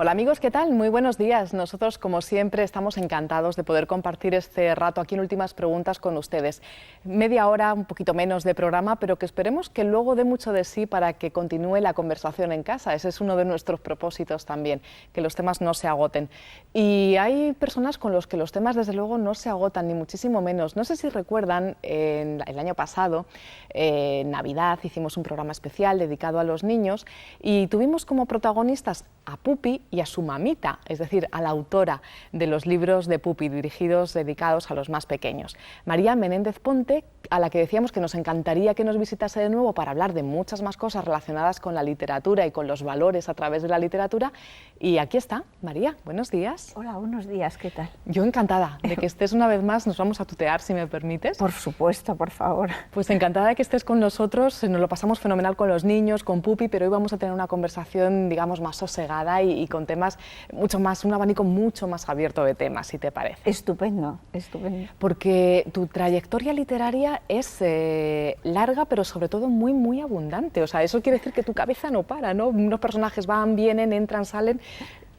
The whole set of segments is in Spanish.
Hola amigos, ¿qué tal? Muy buenos días. Nosotros, como siempre, estamos encantados de poder compartir este rato aquí en Últimas Preguntas con ustedes. Media hora, un poquito menos de programa, pero que esperemos que luego dé mucho de sí para que continúe la conversación en casa. Ese es uno de nuestros propósitos también, que los temas no se agoten. Y hay personas con los que los temas, desde luego, no se agotan, ni muchísimo menos. No sé si recuerdan, el año pasado, en Navidad, hicimos un programa especial dedicado a los niños y tuvimos como protagonistas a Pupi y a su mamita, es decir, a la autora de los libros de Pupi, dedicados a los más pequeños, María Menéndez Ponte, a la que decíamos que nos encantaría que nos visitase de nuevo para hablar de muchas más cosas relacionadas con la literatura y con los valores a través de la literatura. Y aquí está, María, buenos días. Hola, buenos días, ¿qué tal? Yo encantada de que estés una vez más, nos vamos a tutear si me permites. Por supuesto, por favor. Pues encantada de que estés con nosotros, nos lo pasamos fenomenal con los niños, con Pupi, pero hoy vamos a tener una conversación, digamos, más sosegada y con temas mucho más, un abanico mucho más abierto de temas, si te parece. Estupendo, estupendo. Porque tu trayectoria literaria es larga, pero sobre todo muy, muy abundante. O sea, eso quiere decir que tu cabeza no para, ¿no? Unos personajes van, vienen, entran, salen.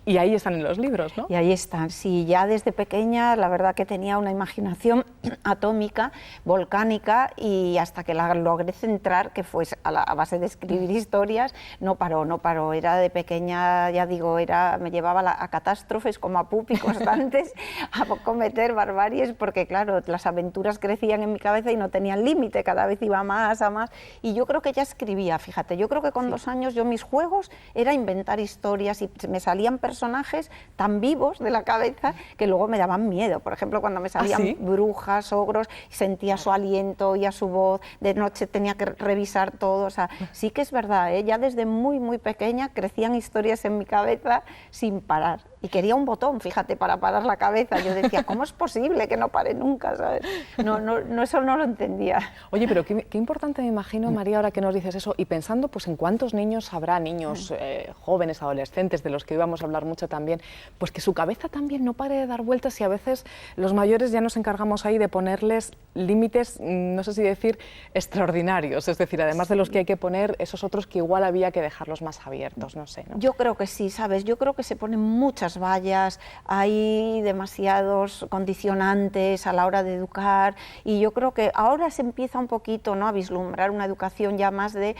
Y ahí están en los libros, ¿no? Y ahí están, sí, ya desde pequeña la verdad que tenía una imaginación atómica, volcánica, y hasta que la logré centrar, que fue a base de escribir historias, no paró, era de pequeña, ya digo, me llevaba a catástrofes como a Pupi constantes, a cometer barbaries, porque claro, las aventuras crecían en mi cabeza y no tenían límite, cada vez iba más, a más, y yo creo que ya escribía, fíjate, yo creo que con 2 años mis juegos era inventar historias y me salían personajes tan vivos de la cabeza que luego me daban miedo. Por ejemplo, cuando me salían brujas, ogros, sentía su aliento, oía su voz, de noche tenía que revisar todo. O sea, sí que es verdad, ya desde muy, muy pequeña crecían historias en mi cabeza sin parar. Y quería un botón, fíjate, para parar la cabeza. Yo decía, ¿cómo es posible que no pare nunca? ¿Sabes? Eso no lo entendía. Oye, pero qué importante me imagino, María, ahora que nos dices eso, y pensando pues en cuántos niños habrá, niños jóvenes, adolescentes, de los que íbamos a hablar mucho también, pues que su cabeza también no pare de dar vueltas, y a veces los mayores ya nos encargamos ahí de ponerles límites, no sé si decir, extraordinarios, es decir, además de los que hay que poner, esos otros que igual había que dejarlos más abiertos, no sé, ¿no? Yo creo que sí, ¿sabes? Yo creo que se ponen muchas vallas, hay demasiados condicionantes a la hora de educar, y yo creo que ahora se empieza un poquito, ¿no?, a vislumbrar una educación ya más de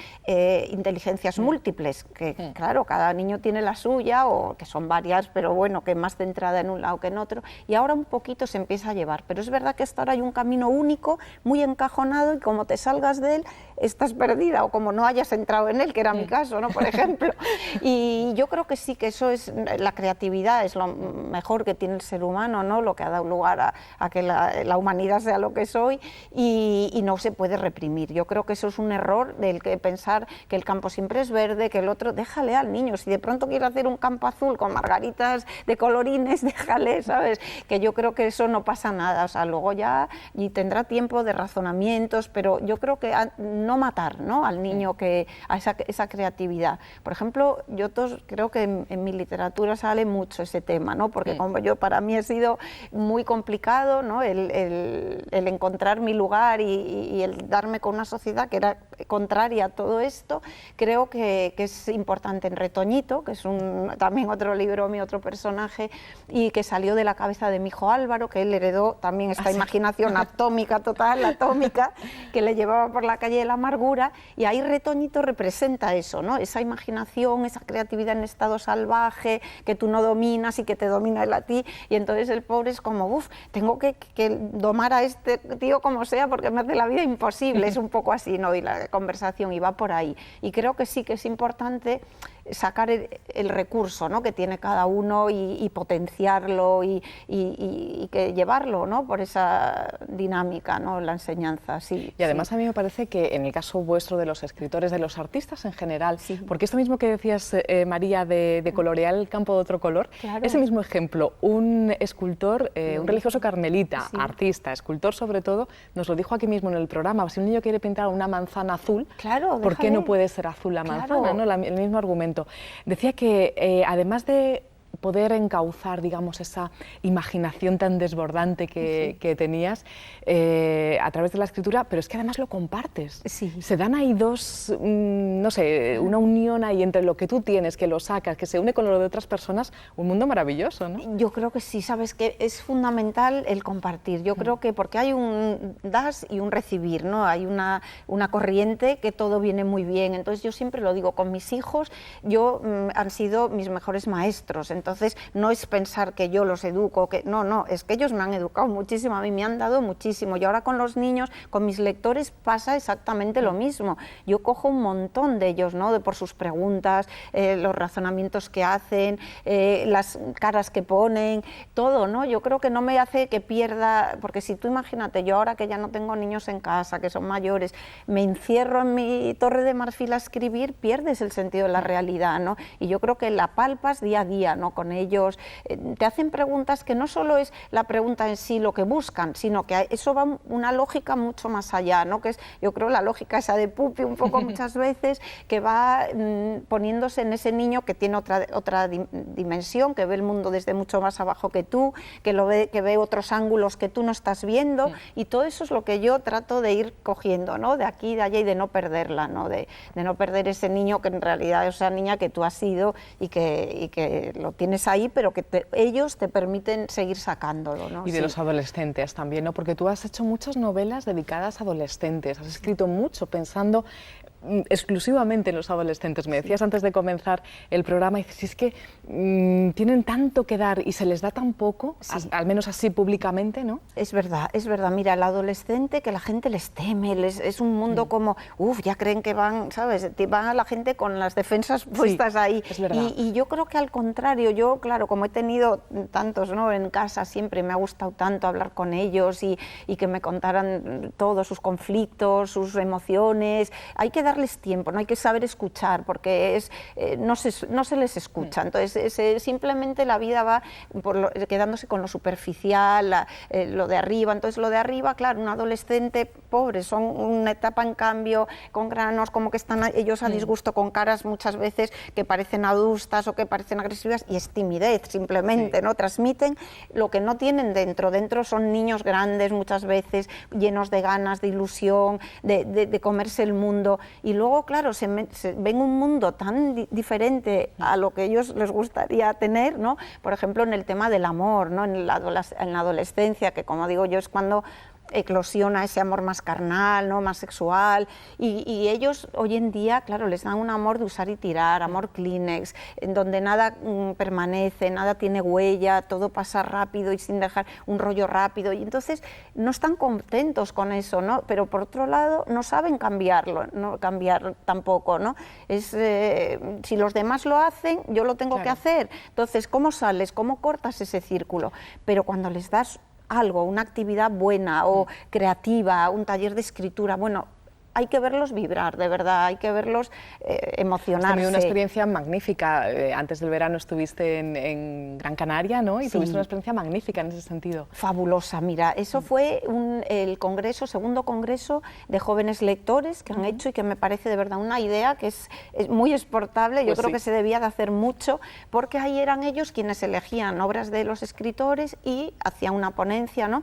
inteligencias múltiples, que claro, cada niño tiene la suya, o que son varias, pero bueno, que más centrada en un lado que en otro, y ahora un poquito se empieza a llevar, pero es verdad que hasta ahora hay un camino único, muy encajonado, y como te salgas de él, estás perdida, o como no hayas entrado en él, que era mi caso, ¿no?, por ejemplo. Y yo creo que sí, que eso es la creatividad, es lo mejor que tiene el ser humano, ¿no?, lo que ha dado lugar a que la humanidad sea lo que es hoy, y no se puede reprimir. Yo creo que eso es un error, del que pensar que el campo siempre es verde, que el otro, déjale al niño, si de pronto quiere hacer un campo azul con margaritas de colorines, déjale, ¿sabes? Que yo creo que eso no pasa nada, o sea, luego ya y tendrá tiempo de razonamientos, pero yo creo que no matar, ¿no?, al niño, que a esa creatividad. Por ejemplo, yo creo que en mi literatura sale mucho ese tema, ¿no?, porque como para mí ha sido muy complicado, ¿no?, el encontrar mi lugar y el darme con una sociedad que era contraria a todo esto. Creo que es importante en Retoñito, que es también otro libro, mi otro personaje, y que salió de la cabeza de mi hijo Álvaro, que él heredó también esta imaginación atómica, total, atómica, que le llevaba por la calle de la amargura, y ahí Retoñito representa eso, ¿no?, esa imaginación, esa creatividad en estado salvaje, que tú no dominas y que te domina él a ti, y entonces el pobre es como, uff, tengo que domar a este tío como sea, porque me hace la vida imposible, es un poco así, ¿no?, y la conversación iba por ahí, y creo que sí que es importante sacar el recurso, ¿no?, que tiene cada uno, y potenciarlo, y que llevarlo, ¿no?, por esa dinámica, ¿no?, la enseñanza, sí. Y además a mí me parece que en el caso vuestro, de los escritores, de los artistas en general, porque esto mismo que decías, María, de colorear el campo de otro color, claro. Ese mismo ejemplo, un escultor, un religioso carmelita, artista, escultor sobre todo, nos lo dijo aquí mismo en el programa: si un niño quiere pintar una manzana azul, claro, ¿por qué no puede ser azul la manzana? ¿No? El mismo argumento. Decía que además de poder encauzar, digamos, esa imaginación tan desbordante que tenías a través de la escritura, pero es que además lo compartes. Sí. Se dan ahí dos, no sé, una unión ahí entre lo que tú tienes, que lo sacas, que se une con lo de otras personas, un mundo maravilloso, ¿no? Yo creo que sí, sabes que es fundamental el compartir. Yo creo que porque hay un das y un recibir, ¿no? Hay una corriente que todo viene muy bien. Entonces yo siempre lo digo, con mis hijos, han sido mis mejores maestros. Entonces no es pensar que yo los educo, no, es que ellos me han educado muchísimo, a mí me han dado muchísimo. Y ahora con los niños, con mis lectores pasa exactamente lo mismo. Yo cojo un montón de ellos, ¿no? Por sus preguntas, los razonamientos que hacen, las caras que ponen, todo, ¿no? Yo creo que no me hace que pierda, porque si tú imagínate, yo ahora que ya no tengo niños en casa, que son mayores, me encierro en mi torre de marfil a escribir, pierdes el sentido de la realidad, ¿no? Y yo creo que la palpas día a día, ¿no? Con ellos, te hacen preguntas que no solo es la pregunta en sí lo que buscan, sino que eso va una lógica mucho más allá, ¿no? Que es, yo creo, la lógica esa de Pupi un poco muchas veces, que va poniéndose en ese niño que tiene otra dimensión, que ve el mundo desde mucho más abajo que tú, que ve otros ángulos que tú no estás viendo, y todo eso es lo que yo trato de ir cogiendo, ¿no? De aquí, de allá, y de no perderla, ¿no? De no perder ese niño que en realidad es esa niña que tú has sido y que lo tienes ahí, pero que ellos te permiten seguir sacándolo, ¿no? Y de los adolescentes también, ¿no? Porque tú has hecho muchas novelas dedicadas a adolescentes, has escrito mucho pensando exclusivamente en los adolescentes. Me decías antes de comenzar el programa, y si es que tienen tanto que dar y se les da tan poco, al menos así públicamente, ¿no? Es verdad. Mira, el adolescente, que la gente les teme, es un mundo como, ya creen que van, ¿sabes? Van a la gente con las defensas puestas ahí. Es verdad. Y yo creo que al contrario, yo, claro, como he tenido tantos, ¿no? En casa, siempre me ha gustado tanto hablar con ellos y que me contaran todos sus conflictos, sus emociones. Hay que darles tiempo, no hay que saber escuchar, porque no se les escucha. Entonces simplemente la vida va quedándose con lo superficial, lo de arriba. Entonces lo de arriba, claro, un adolescente pobre, son una etapa en cambio, con granos, como que están ellos a disgusto, con caras muchas veces que parecen adustas o que parecen agresivas, y es timidez simplemente, ¿no? Transmiten lo que no tienen dentro son niños grandes muchas veces, llenos de ganas, de ilusión, de comerse el mundo. Y luego, claro, se ven un mundo tan diferente a lo que ellos les gustaría tener, ¿no? Por ejemplo, en el tema del amor, ¿no? En la adolescencia, que como digo yo es cuando eclosiona ese amor más carnal, ¿no? Más sexual, y ellos hoy en día, claro, les dan un amor de usar y tirar, amor Kleenex, en donde nada permanece, nada tiene huella, todo pasa rápido y sin dejar un rollo rápido, y entonces no están contentos con eso, ¿no? Pero por otro lado no saben cambiarlo, no cambiar tampoco, ¿no? Si los demás lo hacen, yo lo tengo que hacer. Entonces, ¿cómo sales? ¿Cómo cortas ese círculo? Pero cuando les das algo, una actividad buena o creativa, un taller de escritura, bueno, hay que verlos vibrar, de verdad, hay que verlos emocionarse. Has tenido una experiencia magnífica. Antes del verano estuviste en Gran Canaria, ¿no? Y tuviste una experiencia magnífica en ese sentido. Fabulosa, mira, eso fue el segundo congreso de jóvenes lectores que han hecho, y que me parece de verdad una idea que es muy exportable. Yo creo que se debía de hacer mucho, porque ahí eran ellos quienes elegían obras de los escritores y hacían una ponencia, ¿no?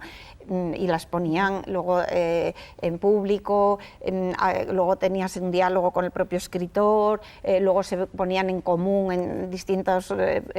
Y las ponían luego en público, luego tenías un diálogo con el propio escritor, luego se ponían en común en distintos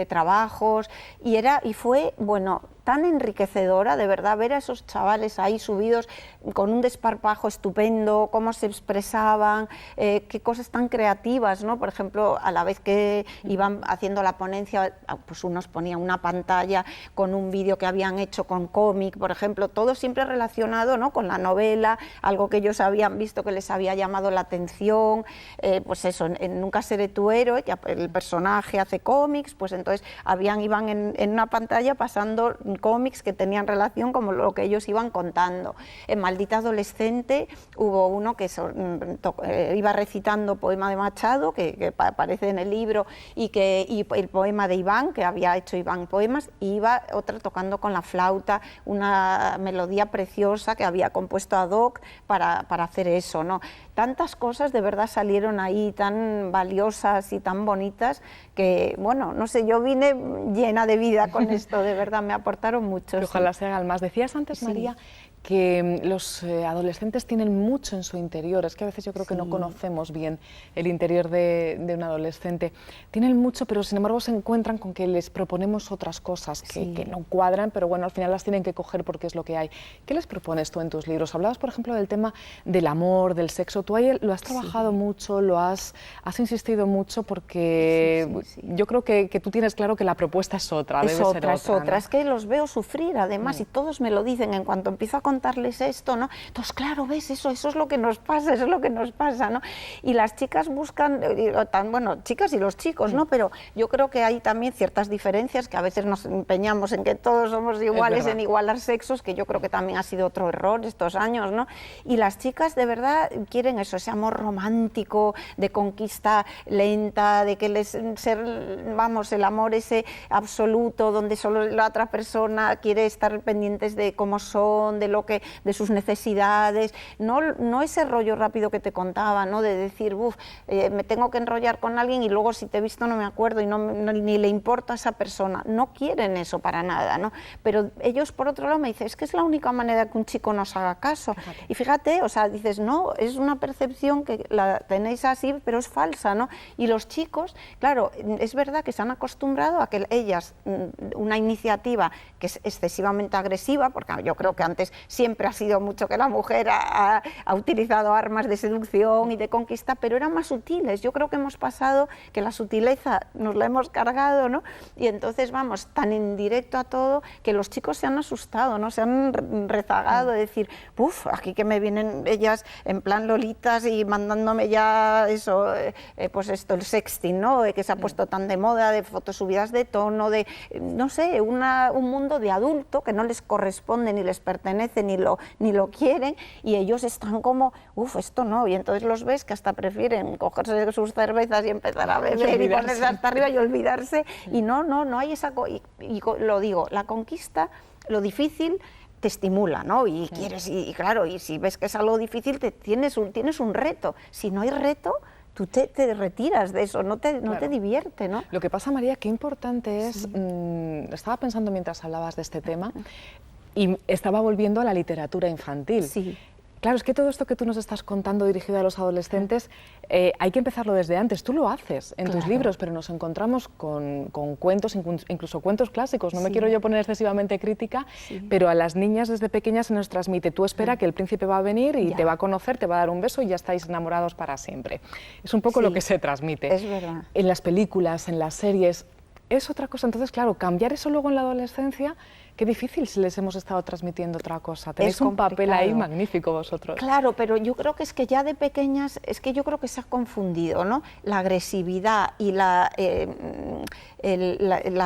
trabajos, y fue, bueno, tan enriquecedora, de verdad, ver a esos chavales ahí subidos con un desparpajo estupendo, cómo se expresaban, qué cosas tan creativas, ¿no? Por ejemplo, a la vez que iban haciendo la ponencia, pues unos ponían una pantalla con un vídeo que habían hecho con cómic, por ejemplo, todo siempre relacionado, ¿no? Con la novela, algo que ellos habían visto que les había llamado la atención, pues eso, en Nunca seré tu héroe, que el personaje hace cómics, pues entonces iban en una pantalla pasando cómics que tenían relación con lo que ellos iban contando. En Maldita adolescente hubo uno que iba recitando poema de Machado, que aparece en el libro, y el poema de Iván, que había hecho Iván poemas, y iba otra tocando con la flauta una melodía preciosa que había compuesto ad hoc para hacer eso, ¿no? tantas cosas de verdad salieron ahí tan valiosas y tan bonitas que, bueno, no sé, yo vine llena de vida con esto, de verdad, me aportaron mucho. Ojalá se hagan más. Decías antes, María, que los adolescentes tienen mucho en su interior. Es que a veces yo creo que no conocemos bien el interior de un adolescente. Tienen mucho, pero sin embargo se encuentran con que les proponemos otras cosas que no cuadran, pero bueno, al final las tienen que coger porque es lo que hay. ¿Qué les propones tú en tus libros? Hablabas, por ejemplo, del tema del amor, del sexo. Tú ahí lo has trabajado mucho, has insistido mucho, porque yo creo que tú tienes claro que la propuesta es otra, debe ser otra. Es otra, ¿no? Es que los veo sufrir además y todos me lo dicen en cuanto empiezo a contarles esto, ¿no? Entonces, claro, ves, eso es lo que nos pasa, eso es lo que nos pasa, ¿no? Y las chicas buscan, bueno, chicas y los chicos, ¿no? Pero yo creo que hay también ciertas diferencias, que a veces nos empeñamos en que todos somos iguales, en igualar sexos, que yo creo que también ha sido otro error estos años, ¿no? Y las chicas de verdad quieren eso, ese amor romántico, de conquista lenta, de que vamos, el amor ese absoluto, donde solo la otra persona quiere estar pendientes de cómo son, de sus necesidades, no ese rollo rápido que te contaba, ¿no? De decir, me tengo que enrollar con alguien y luego si te he visto no me acuerdo y ni le importa a esa persona. No quieren eso para nada, ¿no? Pero ellos, por otro lado, me dicen, es que es la única manera que un chico nos haga caso. Fíjate. Y fíjate, o sea, dices, no, es una percepción que la tenéis así, pero es falsa, ¿no? Y los chicos, claro, es verdad que se han acostumbrado a que ellas, una iniciativa que es excesivamente agresiva, porque yo creo que antes siempre ha sido mucho que la mujer ha utilizado armas de seducción y de conquista, pero eran más sutiles. Yo creo que hemos pasado que la sutileza nos la hemos cargado, ¿no? Y entonces vamos tan en directo a todo que los chicos se han asustado, ¿no? Se han rezagado de decir, aquí que me vienen ellas en plan lolitas y mandándome ya eso, pues esto, el sexting, ¿no? Que se ha puesto tan de moda, de fotos subidas de tono, de, no sé, un mundo de adulto que no les corresponde ni les pertenece ni lo quieren, y ellos están como, esto no, y entonces los ves que hasta prefieren cogerse sus cervezas y empezar a beber y ponerse hasta arriba y olvidarse, y no hay esa, y lo digo, la conquista, lo difícil te estimula, ¿no? Y quieres, y claro, y si ves que es algo difícil, tienes un reto. Si no hay reto, tú te retiras de eso, no te divierte, ¿no? Lo que pasa, María, qué importante es, estaba pensando mientras hablabas de este tema, y estaba volviendo a la literatura infantil. Sí. Claro, es que todo esto que tú nos estás contando dirigido a los adolescentes, hay que empezarlo desde antes. Tú lo haces en tus libros, pero nos encontramos con cuentos, incluso cuentos clásicos. No me quiero yo poner excesivamente crítica, pero a las niñas desde pequeñas se nos transmite, tú espera que el príncipe va a venir y te va a conocer, te va a dar un beso y ya estáis enamorados para siempre. Es un poco lo que se transmite. Es verdad. En las películas, en las series, es otra cosa. Entonces, claro, cambiar eso luego en la adolescencia, qué difícil si les hemos estado transmitiendo otra cosa. Tenéis un papel ahí magnífico vosotros. Claro, pero yo creo que es que ya de pequeñas, es que yo creo que se ha confundido, ¿no? La agresividad y la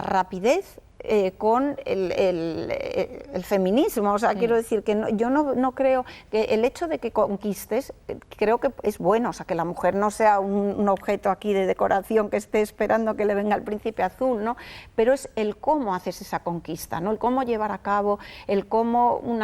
rapidez con el feminismo, o sea, quiero decir que yo no creo que el hecho de que conquistes, creo que es bueno, o sea, que la mujer no sea un objeto aquí de decoración que esté esperando que le venga el príncipe azul, ¿no? Pero es el cómo haces esa conquista, ¿no? El cómo llevar a cabo, el cómo un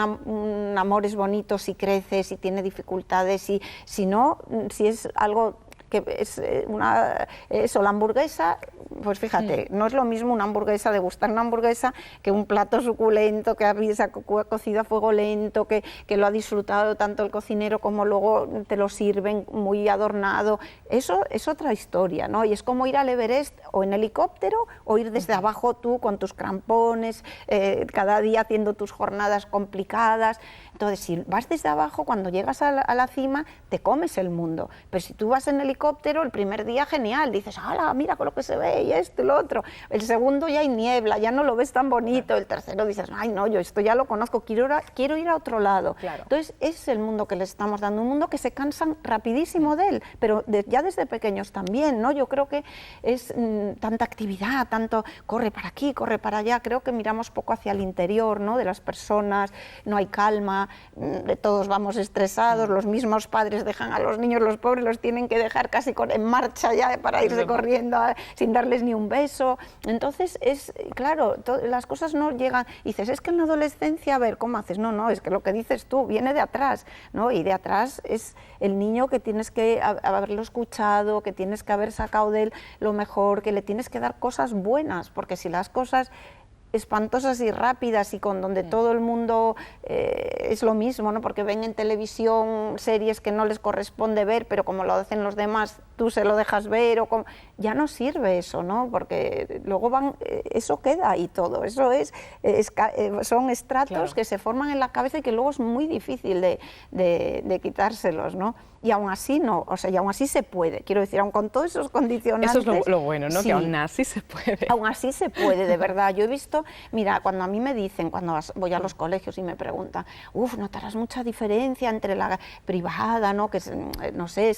amor es bonito si crece, si tiene dificultades, si no, si es algo que es la hamburguesa, pues fíjate, no es lo mismo una hamburguesa, degustar una hamburguesa, que un plato suculento, que se ha cocido a fuego lento, que lo ha disfrutado tanto el cocinero como luego te lo sirven muy adornado. Eso es otra historia, ¿no? Y es como ir al Everest o en helicóptero o ir desde abajo tú con tus crampones, cada día haciendo tus jornadas complicadas. Entonces, si vas desde abajo, cuando llegas a la cima, te comes el mundo. Pero si tú vas en helicóptero, el primer día genial, dices, ¡hala, mira con lo que se ve! Y esto y lo otro. El segundo ya hay niebla, ya no lo ves tan bonito. El tercero dices, ¡ay no, yo esto ya lo conozco, quiero ir a otro lado! Claro. Entonces, ese es el mundo que les estamos dando, un mundo que se cansan rapidísimo de él, pero ya desde pequeños también, ¿no? Yo creo que es tanta actividad, tanto corre para aquí, corre para allá, creo que miramos poco hacia el interior, ¿no? De las personas, no hay calma, todos vamos estresados, los mismos padres dejan a los niños, los pobres los tienen que dejar casi en marcha ya para irse corriendo sin darles des ni un beso. Entonces, claro, las cosas no llegan. Y dices, es que en la adolescencia, a ver, ¿cómo haces? No, no, es que lo que dices tú viene de atrás, ¿no? Y de atrás es el niño que tienes que haberlo escuchado, que tienes que haber sacado de él lo mejor, que le tienes que dar cosas buenas, porque si las cosas espantosas y rápidas y con donde todo el mundo es lo mismo, ¿no? Porque ven en televisión series que no les corresponde ver, pero como lo hacen los demás, tú se lo dejas ver, ya no sirve eso, ¿no? Porque luego eso queda ahí todo, eso son estratos que se forman en la cabeza y que luego es muy difícil de quitárselos, ¿no? Y aún así no, o sea, y aún así se puede, quiero decir, aun con todos esos condicionantes... Eso es lo bueno, ¿no? Sí, que aún así se puede. Aún así se puede, de verdad. Yo he visto, mira, cuando a mí me dicen, cuando voy a los colegios y me preguntan, notarás mucha diferencia entre la privada, ¿no? Que, no sé,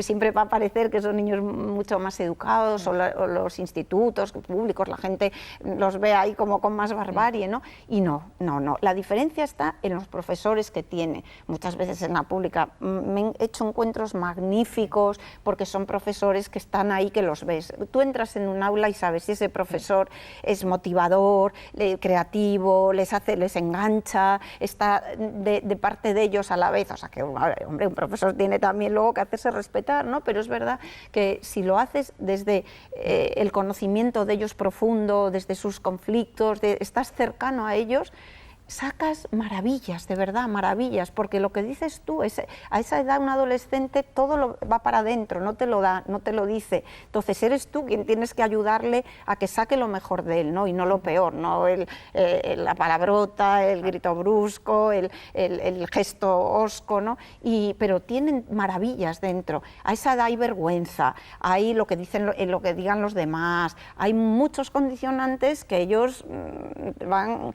siempre va a parecer que son niños mucho más educados, o los institutos públicos, la gente los ve ahí como con más barbarie, ¿no? Y no, la diferencia está en los profesores que tiene. Muchas veces en la pública me he hecho encuentros magníficos porque son profesores que están ahí, que los ves. Tú entras en un aula y sabes si ese profesor es motivador, creativo, les engancha, está de parte de ellos a la vez. O sea que, hombre, un profesor tiene también luego que hacerse respetar, ¿no? Pero es verdad que si lo haces desde el conocimiento de ellos profundo, desde sus conflictos, estás cercano a ellos, sacas maravillas, de verdad, maravillas, porque lo que dices tú, a esa edad un adolescente todo va para adentro, no te lo da, no te lo dice. Entonces eres tú quien tienes que ayudarle a que saque lo mejor de él, ¿no? Y no lo peor, no la palabrota, el grito brusco, el gesto hosco, ¿no? Pero tienen maravillas dentro. A esa edad hay vergüenza, hay lo que lo que digan los demás, hay muchos condicionantes que ellos van...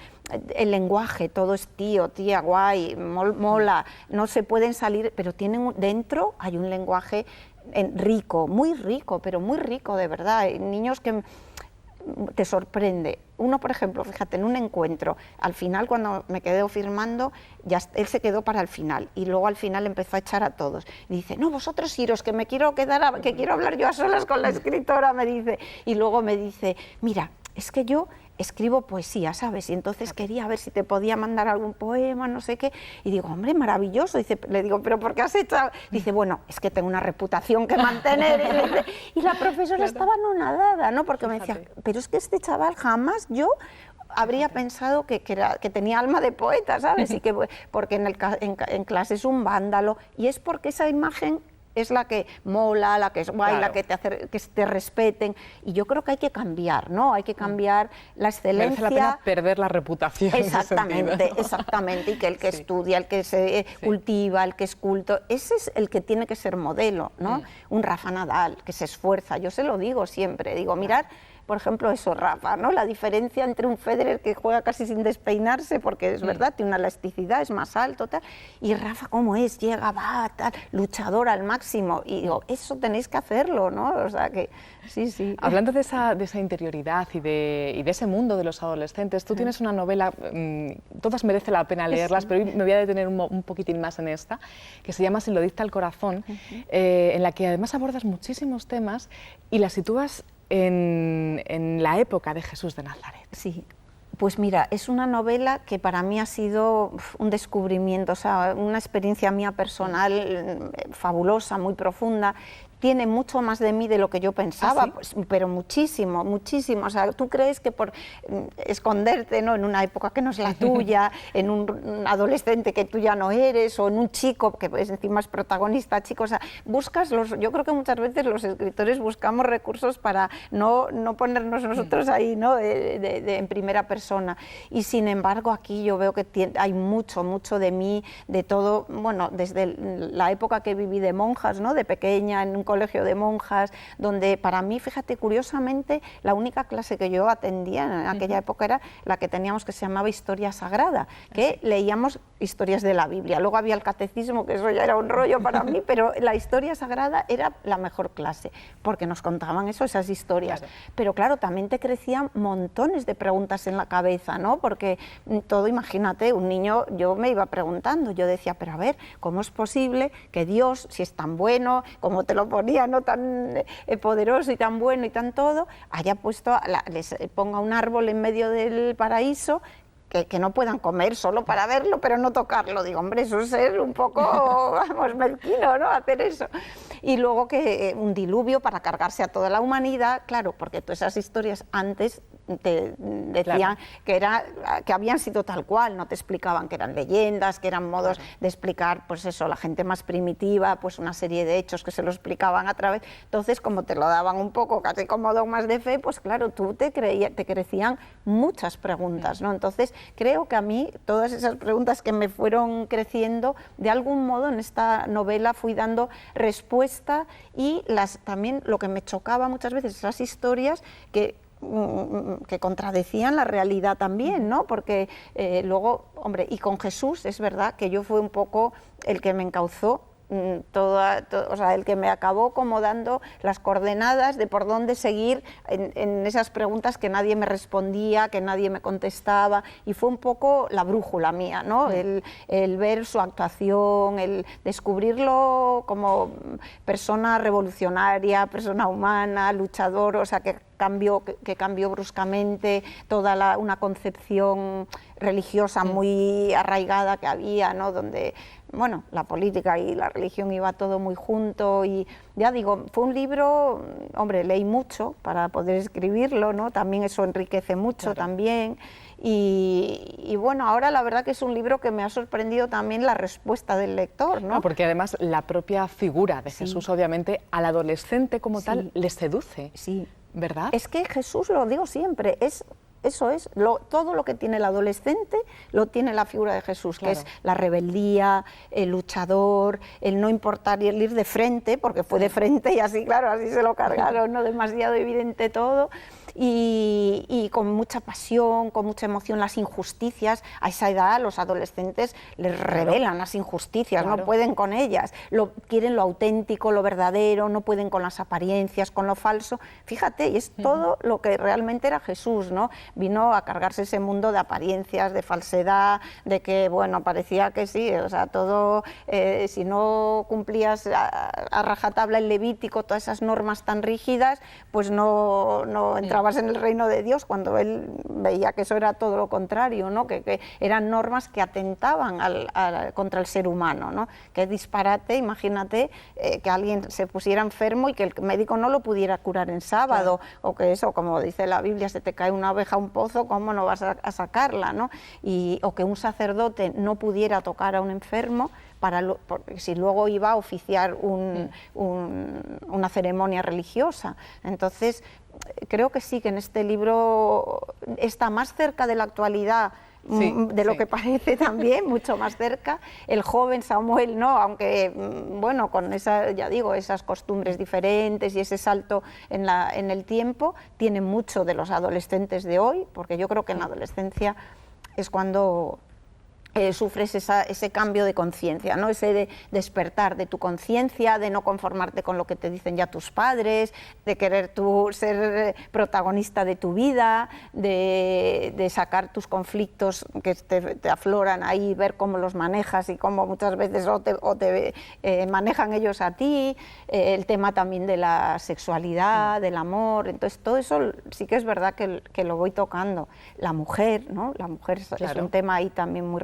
El lenguaje, todo es tío, tía, guay, mola, no se pueden salir, pero dentro hay un lenguaje rico, pero muy rico, de verdad. Hay niños que te sorprende. Uno, por ejemplo, fíjate, en un encuentro, al final cuando me quedé firmando, él se quedó para el final y luego al final empezó a echar a todos. Y dice, no, vosotros iros, que me quiero quedar, que quiero hablar yo a solas con la escritora, me dice. Y luego me dice, mira, es que yo escribo poesía, ¿sabes? Y entonces quería ver si te podía mandar algún poema, no sé qué. Y digo, hombre, maravilloso. Le digo, ¿pero por qué has hecho? Dice, bueno, es que tengo una reputación que mantener. Y la profesora estaba anonadada, ¿no? Porque me decía, pero es que este chaval jamás habría pensado que tenía alma de poeta, ¿sabes? Y porque en clase es un vándalo. Y es porque esa imagen es la que mola, la que es guay, la que te hace que te respeten. Y yo creo que hay que cambiar, ¿no? Hay que cambiar la excelencia. Merece la pena perder la reputación. Exactamente. Y que el que estudia, el que se cultiva, el que es culto, ese es el que tiene que ser modelo, ¿no? Un Rafa Nadal, que se esfuerza. Yo se lo digo siempre. Digo, mirad, por ejemplo, eso, Rafa, ¿no? La diferencia entre un Federer que juega casi sin despeinarse, porque es verdad, tiene una elasticidad, es más alto, tal, y Rafa, ¿cómo es? Llega, va, tal, luchador al máximo. Y digo, eso tenéis que hacerlo, ¿no? O sea que, sí. Hablando de esa interioridad y de ese mundo de los adolescentes, tú tienes una novela, todas merece la pena leerlas, pero hoy me voy a detener un poquitín más en esta, que se llama Si lo dicta el corazón, en la que además abordas muchísimos temas y la sitúas en la época de Jesús de Nazaret. Sí, pues mira, es una novela que para mí ha sido un descubrimiento, o sea, una experiencia mía personal fabulosa, muy profunda. Tiene mucho más de mí de lo que yo pensaba, pues, pero muchísimo. O sea, tú crees que por esconderte, ¿no?, en una época que no es la tuya, en un adolescente que tú ya no eres, o en un chico que encima es protagonista, chico, o sea, yo creo que muchas veces los escritores buscamos recursos para no ponernos nosotros ahí, ¿no?, en primera persona. Y sin embargo aquí yo veo que hay mucho de mí, de todo, bueno, desde la época que viví de monjas, ¿no?, de pequeña, en un colegio de monjas, donde para mí, fíjate, curiosamente, la única clase que yo atendía en aquella época era la que teníamos, que se llamaba Historia Sagrada, que leíamos historias de la Biblia. Luego había el catecismo, que eso ya era un rollo para mí, pero la Historia Sagrada era la mejor clase, porque nos contaban esas historias. Claro. Pero claro, también te crecían montones de preguntas en la cabeza, ¿no? Porque todo, imagínate, un niño, yo me iba preguntando, yo decía, pero a ver, ¿cómo es posible que Dios, si es tan bueno, cómo te lo pones ponía, ¿no?, tan poderoso y tan bueno y tan todo, haya puesto, les ponga un árbol en medio del paraíso, que no puedan comer solo para verlo, pero no tocarlo. Digo, hombre, eso es ser un poco, vamos, mezquino, ¿no?, hacer eso. Y luego que un diluvio para cargarse a toda la humanidad, claro, porque todas esas historias antes te decían que habían sido tal cual, no te explicaban que eran leyendas, que eran modos de explicar, pues eso, la gente más primitiva, pues una serie de hechos que se lo explicaban a través. Entonces, como te lo daban un poco casi como dogmas de fe, pues claro, tú te crecían muchas preguntas, ¿no? Entonces, creo que a mí todas esas preguntas que me fueron creciendo, de algún modo en esta novela fui dando respuesta, y también lo que me chocaba muchas veces, esas historias que contradecían la realidad también, ¿no? Porque luego, hombre, y con Jesús es verdad que yo fue un poco el que me encauzó, o sea, el que me acabó como dando las coordenadas de por dónde seguir en esas preguntas que nadie me respondía, que nadie me contestaba, y fue un poco la brújula mía, ¿no? El ver su actuación, el descubrirlo como persona revolucionaria, persona humana, luchador, o sea, que cambió bruscamente toda una concepción religiosa muy arraigada que había, ¿no?, donde, bueno, la política y la religión iba todo muy junto. Y ya digo, fue un libro, hombre, leí mucho para poder escribirlo, ¿no? También eso enriquece mucho, también. Y bueno, ahora la verdad que es un libro que me ha sorprendido también la respuesta del lector, ¿no? Porque además la propia figura de Jesús, obviamente, al adolescente como tal, le seduce. Sí. ¿Verdad? Es que Jesús, lo digo siempre, eso es, todo lo que tiene el adolescente lo tiene la figura de Jesús, que es la rebeldía, el luchador, el no importar y el ir de frente, porque fue de frente y así, claro, así se lo cargaron, ¿no? Demasiado evidente todo. Y con mucha pasión, con mucha emoción, las injusticias. A esa edad los adolescentes les revelan las injusticias, no pueden con ellas, quieren lo auténtico, lo verdadero, no pueden con las apariencias, con lo falso. Fíjate, y es todo lo que realmente era Jesús, ¿no? Vino a cargarse ese mundo de apariencias, de falsedad, de que, bueno, parecía que sí, o sea, todo, si no cumplías a rajatabla el Levítico, todas esas normas tan rígidas, pues no entraba en el reino de Dios, cuando él veía que eso era todo lo contrario, ¿no? Que eran normas que atentaban contra el ser humano, ¿no? Qué disparate, imagínate que alguien se pusiera enfermo y que el médico no lo pudiera curar en sábado, o que eso, como dice la Biblia, se te cae una abeja a un pozo, ¿cómo no vas a sacarla, ¿no? O que un sacerdote no pudiera tocar a un enfermo, porque si luego iba a oficiar una ceremonia religiosa. Entonces, creo que sí, que en este libro está más cerca de la actualidad, de lo que parece también, mucho más cerca. El joven Samuel, no, aunque, bueno, con esas costumbres diferentes y ese salto en el tiempo, tiene mucho de los adolescentes de hoy, porque yo creo que en la adolescencia es cuando sufres ese cambio de conciencia, ¿no? Ese despertar de tu conciencia, de no conformarte con lo que te dicen ya tus padres, de querer tú ser protagonista de tu vida, de sacar tus conflictos que te afloran ahí, ver cómo los manejas y cómo muchas veces o te manejan ellos a ti, el tema también de la sexualidad, del amor. Entonces todo eso sí que es verdad que lo voy tocando. La mujer, ¿no? La mujer es un tema ahí también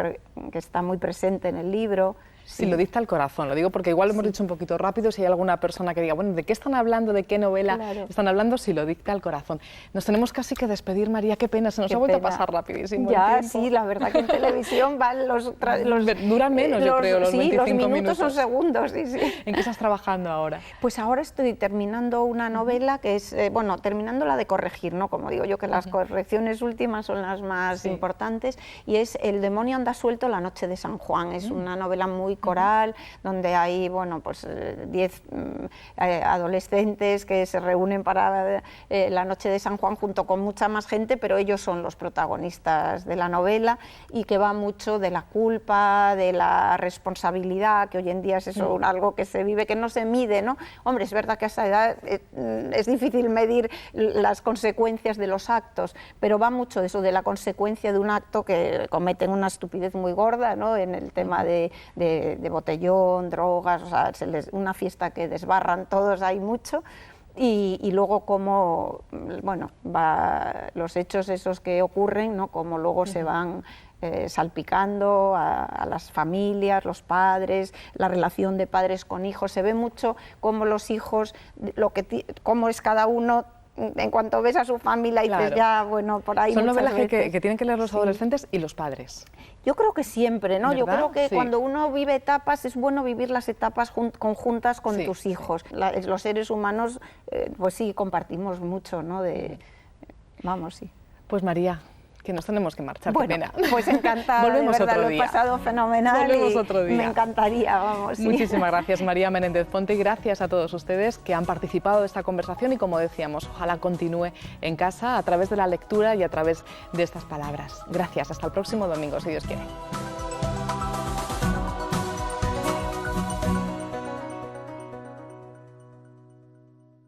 que está muy presente en el libro. Sí, lo dicta el corazón, lo digo porque igual lo hemos dicho un poquito rápido, si hay alguna persona que diga, bueno, ¿de qué están hablando? ¿De qué novela están hablando? Si lo dicta el corazón. Nos tenemos casi que despedir, María, qué pena, se nos ha vuelto a pasar rapidísimo ya, el tiempo. Sí, la verdad que en televisión van duran menos, yo creo, los 25 los minutos son segundos, sí. ¿En qué estás trabajando ahora? Pues ahora estoy terminando una novela que es, terminando la de corregir, ¿no? Como digo yo, que las correcciones últimas son las más importantes, y es El demonio anda suelto, la noche de San Juan. Es una novela muy coral, donde hay, bueno, pues 10 adolescentes que se reúnen para la noche de San Juan junto con mucha más gente, pero ellos son los protagonistas de la novela, y que va mucho de la culpa, de la responsabilidad, que hoy en día es eso, algo que se vive, que no se mide, ¿no? Hombre, es verdad que a esa edad es difícil medir las consecuencias de los actos, pero va mucho de eso, de la consecuencia de un acto que cometen una estupidez muy gorda, ¿no? En el tema de de botellón, drogas, o sea, una fiesta que desbarran todos, hay mucho. Y luego cómo, bueno, los hechos esos que ocurren, ¿no? Cómo luego se van salpicando a las familias, los padres, la relación de padres con hijos. Se ve mucho cómo los hijos, cómo es cada uno. En cuanto ves a su familia y dices, ya, bueno, por ahí. Son novelas que tienen que leer los adolescentes y los padres. Yo creo que siempre, ¿no? ¿Verdad? Yo creo que sí. Cuando uno vive etapas es bueno vivir las etapas conjuntas con tus hijos. Los seres humanos, pues sí, compartimos mucho, ¿no? Vamos, sí. Pues María, que nos tenemos que marchar, bueno, qué pena. Pues encantada, Volvemos de verdad, otro lo día. he pasado fenomenal. Volvemos otro día. Me encantaría, vamos. Sí. Muchísimas gracias, María Menéndez Ponte, y gracias a todos ustedes que han participado de esta conversación y, como decíamos, ojalá continúe en casa a través de la lectura y a través de estas palabras. Gracias, hasta el próximo domingo, si Dios quiere.